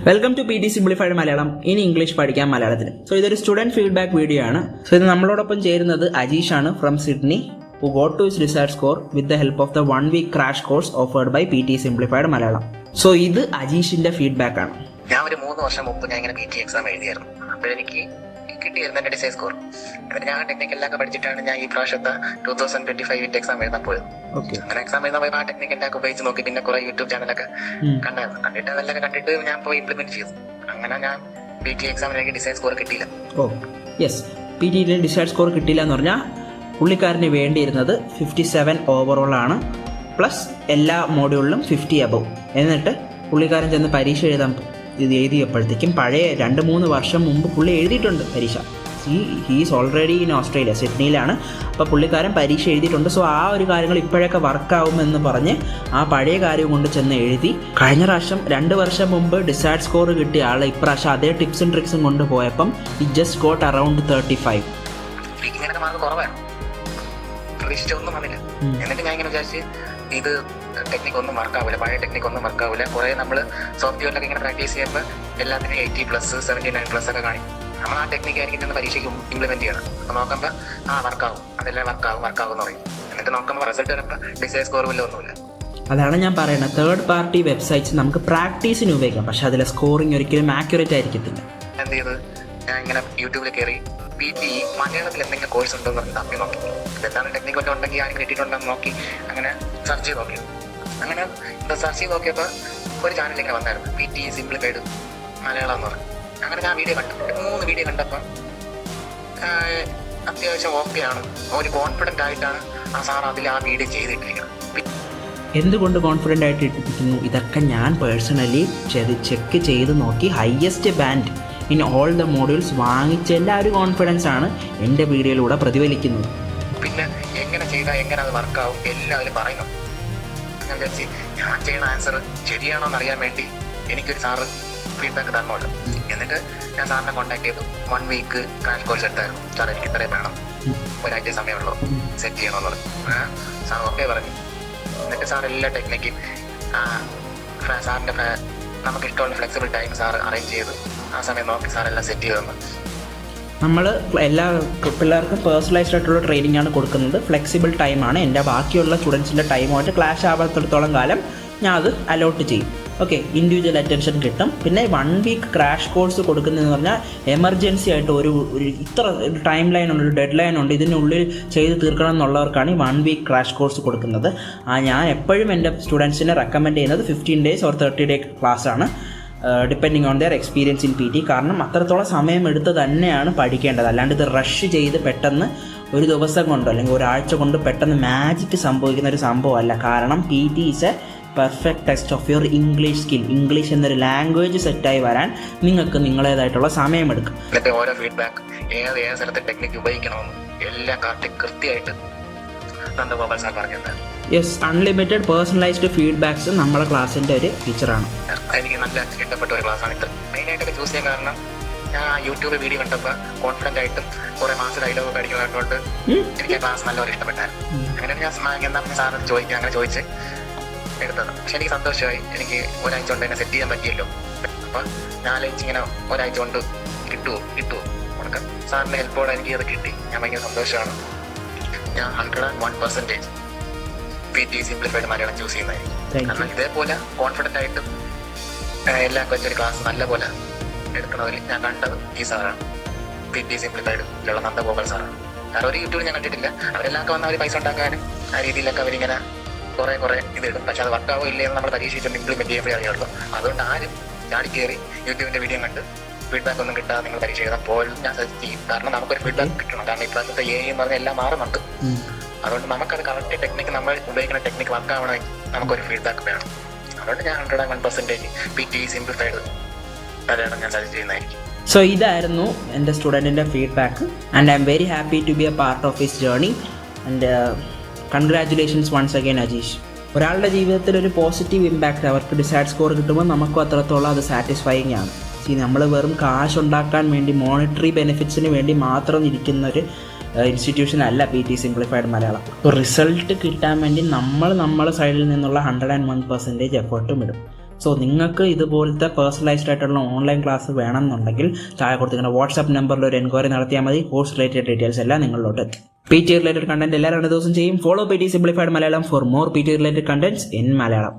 Welcome to PT simplified Malayalam. ഇനി English പഠിക്കാൻ മലയാളത്തിൽ. സോ ഇതൊരു സ്റ്റുഡൻറ് ഫീഡ്ബാക്ക് വീഡിയോ ആണ്. സോ ഇത് നമ്മളോടൊപ്പം ചേരുന്നത് അജീഷ് ആണ് from Sydney, who got to his desired score with the help of the 1 week crash course offered by PT simplified Malayalam. So ഇത് അജീഷിന്റെ ഫീഡ്ബാക്ക് ആണ്. ഞാൻ ഒരു 3 വർഷം മുമ്പ് ഞാൻ ഇങ്ങനെ PT എക്സാം എഴുതിയായിരുന്നു. അപ്പോഴെനിക്ക് കിട്ടിയിരുന്നു എൻ്റെ ഡിസൈൻ സ്കോർ. എന്നിട്ട് ഞാൻ ടെക്നിക്കലൊക്കെ പഠിച്ചിട്ടാണ് ഞാൻ ഈ പ്രാവശ്യത്തെ 2025 എക്സാം എഴുതാൻ പോയത്. അങ്ങനെ എക്സാം എഴുതാൻ പോയപ്പോൾ ആ ടെക്നിക്കലൊക്കെ ഉപയോഗിച്ച് നോക്കി പിന്നെ കുറെ യൂട്യൂബ് ചാനലൊക്കെ കണ്ടായിരുന്നു. കണ്ടിട്ട് അതെല്ലാം കണ്ടിട്ട് ഞാൻ പോയി ഇംപ്ലിമെന്റ് ചെയ്തു. അങ്ങനെ ഞാൻ PT എക്സാമിന് എനിക്ക് ഡിസൈൻ സ്കോർ കിട്ടിയില്ല. PTയിലെ ഡിസൈഡ് സ്കോർ കിട്ടിയില്ല എന്ന് പറഞ്ഞാൽ പുള്ളിക്കാരന് വേണ്ടിയിരുന്നത് 57 ഓവറോൾ ആണ്, പ്ലസ് എല്ലാ മോഡ്യൂളിലും 50 അബവ്. എന്നിട്ട് പുള്ളിക്കാരൻ ചെന്ന് പരീക്ഷ എഴുതിയപ്പോഴത്തേക്കും പഴയ 2-3 വർഷം മുമ്പ് പുള്ളി എഴുതിയിട്ടുണ്ട് പരീക്ഷ. ഹീസ് ഓൾറെഡി ഇൻ ഓസ്ട്രേലിയ, സിഡ്നിയിലാണ്. അപ്പോൾ പുള്ളിക്കാരൻ പരീക്ഷ എഴുതിയിട്ടുണ്ട്. സോ ആ ഒരു കാര്യങ്ങൾ ഇപ്പോഴൊക്കെ വർക്കാവുമെന്ന് പറഞ്ഞ് ആ പഴയ കാര്യം കൊണ്ട് ചെന്ന് എഴുതി. കഴിഞ്ഞ പ്രാവശ്യം 2 വർഷം മുമ്പ് ഡിസൈഡ് സ്കോർ കിട്ടിയ ആൾ ഇപ്രാവശ്യം അതേ ടിപ്സും ട്രിക്സും കൊണ്ടുപോയപ്പം ഇറ്റ് ജസ്റ്റ് ഗോട്ട് അറൗണ്ട് 35. പ്രതീക്ഷിച്ചൊന്നും വന്നില്ല. എന്നിട്ട് ഞാൻ ഇങ്ങനെ വിചാരിച്ച് ഇത് ടെക്നിക്ക് ഒന്നും വർക്കാവില്ല, പഴയ ടെക്നിക്ക് ഒന്നും വർക്കാവില്ല. കുറെ നമ്മൾ സോഫ്റ്റ്വെയറിലൊക്കെ ഇങ്ങനെ പ്രാക്ടീസ് ചെയ്യുമ്പോൾ എല്ലാത്തിനും 80+, 79+ ഒക്കെ കാണിക്കും. നമ്മൾ ആ ടെക്നിക്ക് ആയിരിക്കും പരീക്ഷയ്ക്ക് ഇംപ്ലിമെന്റ് ചെയ്യണം. അപ്പോൾ നോക്കുമ്പോൾ വർക്കാവും, അതെല്ലാം വർക്കാവും എന്ന് പറയും. എന്നിട്ട് നോക്കുമ്പോൾ റിസൾട്ട് വരുമ്പോൾ ഡിസൈൻ സ്കോർ ഒന്നുമില്ല. അതാണ് ഞാൻ പറയുന്നത്. തേർഡ് പാർട്ടി വെബ്സൈറ്റ്സ് നമുക്ക് പ്രാക്ടീസിന് ഉപയോഗിക്കാം, പക്ഷെ അതിലെ സ്കോറിങ് ഒരിക്കലും ആക്യുറേറ്റ് ആയിരിക്കത്തില്ല. എന്ത് ചെയ്ത് ഞാൻ ഇങ്ങനെ യൂട്യൂബിൽ കയറി PT മലയാളത്തിൽ എന്തെങ്കിലും കോഴ്സ് ഉണ്ടോ എന്ന് തപ്പി നോക്കി. എന്താണ് ടെക്നിക്ക് വല്ലതും ഉണ്ടെങ്കിൽ ആരും കിട്ടിയിട്ടുണ്ടെന്ന് നോക്കി അങ്ങനെ സെർച്ച് ചെയ്ത് നോക്കി. അങ്ങനെ സെർച്ച് ചെയ്ത് നോക്കിയപ്പോൾ ഒരു ചാനൽ ഇങ്ങനെ വന്നായിരുന്നു, PT സിംപ്ലിഫൈഡ് മലയാളം എന്ന് പറഞ്ഞു. അങ്ങനെ ഞാൻ വീഡിയോ കണ്ടു. 3 വീഡിയോ കണ്ടപ്പോൾ അത്യാവശ്യം ഓക്കെയാണ്, ഒരു കോൺഫിഡൻ്റ് ആയിട്ടാണ് ആ സാർ അതിൽ ആ വീഡിയോ ചെയ്തിട്ടിരിക്കുന്നത്. എന്തുകൊണ്ട് കോൺഫിഡൻ്റ് ആയിട്ട് ഇട്ടിരിക്കുന്നു? ഇതൊക്കെ ഞാൻ പേഴ്സണലി ചെക്ക് ചെയ്ത് നോക്കി highest band in all the modules വാങ്ങിച്ചതിൻ്റെ ആ ഒരു കോൺഫിഡൻസ് ആണ് എൻ്റെ വീഡിയോയിലൂടെ പ്രതിഫലിക്കുന്നത്. പിന്നെ എങ്ങനെ ചെയ്താൽ എങ്ങനെ അത് വർക്കാവും എല്ലാവരും പറയുന്നു. ഞാൻ വിചാരിച്ച് ഞാൻ ചെയ്യുന്ന ആൻസർ ശരിയാണോ എന്നറിയാൻ വേണ്ടി എനിക്കൊരു സാറ് ഫീഡ്ബാക്ക് തന്നോളൂ. എന്നിട്ട് ഞാൻ സാറിനെ കോൺടാക്ട് ചെയ്തു. 1 വീക്ക് ക്രാഷ് കോഴ്സ് എടുത്തായിരുന്നു. സാർ എനിക്ക് ഇത്രയും വേണം, ഒരാഴ്ച സമയമുള്ളൂ, സെറ്റ് ചെയ്യണമെന്ന് പറഞ്ഞു. സാർ ഓക്കെ പറഞ്ഞു. എന്നിട്ട് സാർ എല്ലാ ടെക്നിക്കും സാറിൻ്റെ നമുക്ക് ഇഷ്ടമുള്ള ഫ്ലെക്സിബിൾ ടൈം സാർ അറേഞ്ച് ചെയ്ത് ആ സമയം നോക്കി സാറെല്ലാം സെറ്റ് ചെയ്ത് തന്നു. നമ്മൾ എല്ലാ പിള്ളേർക്കും പേഴ്സണലൈസ്ഡ് ആയിട്ടുള്ള ട്രെയിനിങ് ആണ് കൊടുക്കുന്നത്. ഫ്ലെക്സിബിൾ ടൈമാണ്. എൻ്റെ ബാക്കിയുള്ള സ്റ്റുഡൻസിൻ്റെ ടൈമുമായിട്ട് ക്ലാഷ് ആവാത്തിടത്തോളം കാലം ഞാൻ അത് അലോട്ട് ചെയ്യും. ഓക്കെ, ഇൻഡിവിജ്വൽ അറ്റൻഷൻ കിട്ടും. പിന്നെ 1 വീക്ക് ക്രാഷ് കോഴ്സ് കൊടുക്കുന്നതെന്ന് പറഞ്ഞാൽ എമർജൻസി ആയിട്ട് ഒരു ഇത്ര ടൈം ലൈൻ ഉണ്ട്, ഒരു ഡെഡ് ലൈൻ ഉണ്ട്, ഇതിനുള്ളിൽ ചെയ്ത് തീർക്കണം എന്നുള്ളവർക്കാണ് ഈ 1 വീക്ക് ക്രാഷ് കോഴ്സ് കൊടുക്കുന്നത്. ഞാൻ എപ്പോഴും എൻ്റെ സ്റ്റുഡൻസിനെ റെക്കമെൻഡ് ചെയ്യുന്നത് 15 days or 30 day ക്ലാസ്സാണ്, depending on their experience in PT. കാരണം അത്രത്തോളം സമയം എടുത്ത് തന്നെയാണ് പഠിക്കേണ്ടത്. അല്ലാണ്ട് ഇത് റഷ് ചെയ്ത് പെട്ടെന്ന് ഒരു ദിവസം കൊണ്ടോ അല്ലെങ്കിൽ ഒരാഴ്ച കൊണ്ട് പെട്ടെന്ന് മാജിക്ക് സംഭവിക്കുന്ന ഒരു സംഭവമല്ല. കാരണം PT is A perfect test of your English skill. English എന്നൊരു ലാംഗ്വേജ് സെറ്റായി വരാൻ നിങ്ങൾക്ക് നിങ്ങളേതായിട്ടുള്ള സമയമെടുക്കും. എന്നിട്ട് ഓരോ ഫീഡ്ബാക്ക് ഏത് സ്ഥലത്തെ ടെക്നിക്ക് ഉപയോഗിക്കണമെന്ന് എല്ലാം കൃത്യമായിട്ട് നന്ദഗോപാൽ സാർ പറഞ്ഞത്. യെസ്, അൺലിമിറ്റഡ് പേഴ്സണലൈസ്ഡ് ഫീഡ്ബാക്സ് നമ്മുടെ ക്ലാസ്സിൻ്റെ ഒരു ഫീച്ചറാണ്. എനിക്ക് നല്ല ഇഷ്ടപ്പെട്ട ഒരു ക്ലാസ്സാണ് ഇത്. മെയിനായിട്ടൊക്കെ ചൂസ് ചെയ്യാൻ കാരണം ഞാൻ യൂട്യൂബ് വീഡിയോ കണ്ടപ്പോൾ കോൺഫിഡൻ്റ് ആയിട്ടും കുറേ മാസം ഡയലോഗ് പഠിക്കുന്നതുകൊണ്ട് എനിക്ക് ആ ക്ലാസ് നല്ലപോലെ ഇഷ്ടപ്പെട്ടായിരുന്നു. അങ്ങനെയാണ് ഞാൻ എന്താ സാറിന് ചോദിക്കുക, അങ്ങനെ ചോദിച്ച് എടുത്തത്. പക്ഷെ എനിക്ക് സന്തോഷമായി. എനിക്ക് ഒരാഴ്ച കൊണ്ട് എന്നെ സെറ്റ് ചെയ്യാൻ പറ്റിയല്ലോ. അപ്പം ഞാൻ ആലോചിച്ച് ഇങ്ങനെ ഒരാഴ്ച കൊണ്ട് കിട്ടുമോ കൊടുക്കാം. സാറിൻ്റെ ഹെൽപ്പോടെ എനിക്ക് അത് കിട്ടി. ഞാൻ ഭയങ്കര സന്തോഷമാണ്. ഞാൻ 101% PT സിംപ്ലിഫൈഡ് മലയാളം ചൂസ് ചെയ്യുന്നതായിരിക്കും. കാരണം ഇതേപോലെ കോൺഫിഡൻ്റ് ആയിട്ടും എല്ലാം വെച്ചൊരു ക്ലാസ് നല്ലപോലെ എടുക്കുന്നതിൽ ഞാൻ കണ്ടത് ഈ സാറാണ്, PT സിംപ്ലിഫൈഡിലുള്ള നന്ദഗോപാൽ സാറാണ്. കാരണം ഒരു യൂട്യൂബിൽ ഞാൻ കണ്ടിട്ടില്ല. അവരെല്ലാം വന്ന അവർ പൈസ ഉണ്ടാക്കാനും ആ രീതിയിലൊക്കെ അവരിങ്ങനെ കുറേ ഇതിടും. പക്ഷെ അത് വർക്കാവോ ഇല്ലെന്ന് നമ്മൾ പരീക്ഷിച്ചുകൊണ്ട് ഇംപ്ലിമെന്റ് ചെയ്യുമ്പോഴേ അറിയുള്ളൂ. അതുകൊണ്ട് ആരും ചാടി കയറി യൂട്യൂബിന്റെ വീഡിയോ കണ്ട് ഫീഡ്ബാക്ക് ഒന്നും കിട്ടാതെ നിങ്ങൾ പരീക്ഷ എഴുതാൻ പോലും ഞാൻ സജസ്റ്റ് ചെയ്യും. കാരണം നമുക്കൊരു ഫീഡ്ബാക്ക് കിട്ടണം. കാരണം ഇപ്പോഴത്തെ AI എന്ന് പറഞ്ഞാൽ എല്ലാം മാറുന്നുണ്ട്. അതുകൊണ്ട് നമുക്കത് കറക്റ്റ് ടെക്നിക്ക്, നമ്മൾ ഉപയോഗിക്കുന്ന ടെക്നിക്ക് വർക്കാവണമെങ്കിൽ നമുക്കൊരു ഫീഡ്ബാക്ക് വേണം. അതുകൊണ്ട് ഞാൻ 101% PT സിംപ്ലിഫൈഡ് മലയാളം ഞാൻ സജസ്റ്റ് ചെയ്യുന്നതായിരിക്കും. സോ ഇതായിരുന്നു എൻ്റെ സ്റ്റുഡൻറ്റിൻ്റെ feedback. And I'm very happy to be a part of his journey. And congratulations once again Ajeesh. ഒരാളുടെ ജീവിതത്തിൽ ഒരു പോസിറ്റീവ് ഇമ്പാക്റ്റ് അവർക്ക് ഡിസൈഡ് സ്കോർ കിട്ടുമ്പോൾ നമുക്കും അത്രത്തോളം അത് സാറ്റിസ്ഫൈയിങ് ആണ്. നമ്മൾ വെറും കാശ് ഉണ്ടാക്കാൻ വേണ്ടി, മോണിറ്ററി ബെനിഫിറ്റ്സിന് വേണ്ടി മാത്രം ഇരിക്കുന്ന ഒരു ഇൻസ്റ്റിറ്റ്യൂഷൻ അല്ല PT സിംപ്ലിഫൈഡ് മലയാളം. അപ്പോൾ റിസൾട്ട് കിട്ടാൻ വേണ്ടി നമ്മളെ സൈഡിൽ നിന്നുള്ള 101% എഫേർട്ടും ഇടും. സോ നിങ്ങൾക്ക് ഇതുപോലത്തെ പേഴ്സണലൈസ്ഡ് ആയിട്ടുള്ള ഓൺലൈൻ ക്ലാസ് വേണമെന്നുണ്ടെങ്കിൽ താഴെ കൊടുത്തിരിക്കുന്ന വാട്സാപ്പ് നമ്പറിൽ ഒരു എൻക്വയറി നടത്തിയാൽ മതി. കോഴ്സ് റിലേറ്റഡ് ഡീറ്റെയിൽസ് എല്ലാം നിങ്ങളിലോട്ട് എത്തും. PT റിലേറ്റഡ് കണ്ടന്റ് എല്ലാ 2 ദിവസം ചെയ്യും. Follow PT simplified Malayalam for more PT related contents in Malayalam.